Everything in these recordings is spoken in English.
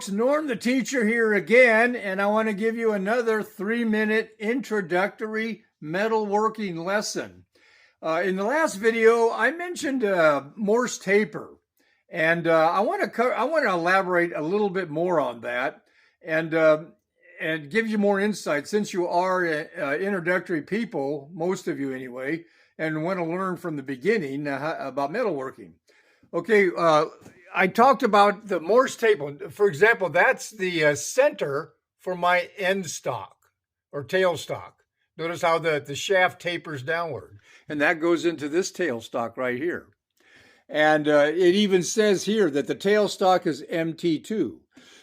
folks, Norm the teacher here again, and I want to give you another 3-minute introductory metalworking lesson. In the last video, I mentioned Morse taper, and I want to elaborate a little bit more on that, and give you more insight since you are introductory people, most of you anyway, and want to learn from the beginning about metalworking. Okay. I talked about the Morse taper. For example, that's the center for my end stock or tail stock. Notice how the shaft tapers downward, and that goes into this tail stock right here. And it even says here that the tail stock is MT2.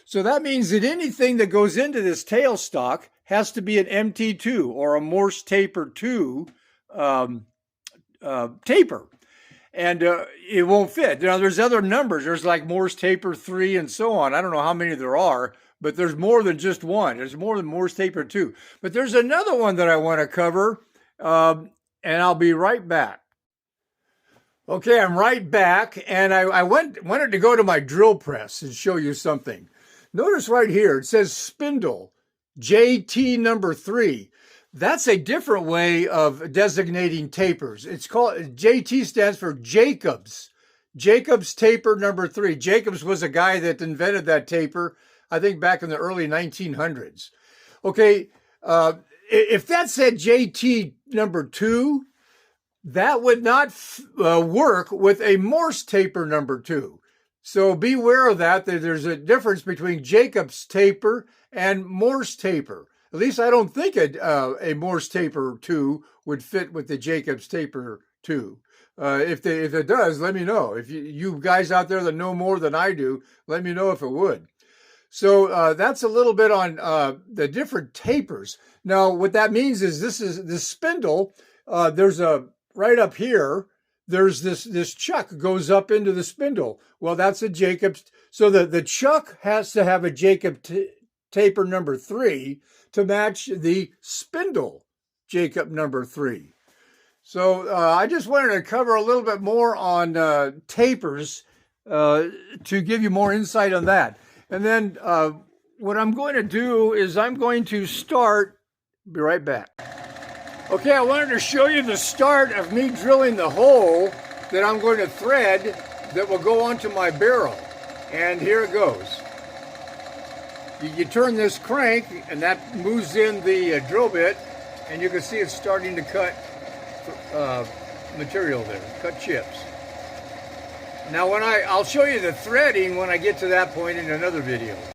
So that means that anything that goes into this tail stock has to be an MT2 or a Morse taper 2 taper. And it won't fit. Now, there's other numbers. There's like Morse taper 3 and so on. I don't know how many there are, but there's more than just one. There's more than Morse taper 2. But there's another one that I want to cover, and I'll be right back. Okay, I'm right back, and I wanted to go to my drill press and show you something. Notice right here, it says spindle, JT number 3. That's a different way of designating tapers. It's called, JT stands for Jacobs. Jacobs taper number 3. Jacobs was a guy that invented that taper, I think back in the early 1900s. Okay, if that said JT number 2, that would not work with a Morse taper number 2. So beware of that there's a difference between Jacobs taper and Morse taper. At least I don't think a Morse taper 2 would fit with the Jacobs taper 2. If it does, let me know. If you guys out there that know more than I do, let me know if it would. So that's a little bit on the different tapers. Now, what that means is this spindle. There's right up here. There's this chuck goes up into the spindle. Well, that's a Jacobs. So the chuck has to have a Jacobs taper number 3 to match the spindle Jacob number 3. So I just wanted to cover a little bit more on tapers to give you more insight on that. And then what I'm going to do is I'm going to start, be right back. Okay, I wanted to show you the start of me drilling the hole that I'm going to thread that will go onto my barrel. And here it goes. You turn this crank, and that moves in the drill bit, and you can see it's starting to cut material there, cut chips. Now, I'll show you the threading when I get to that point in another video.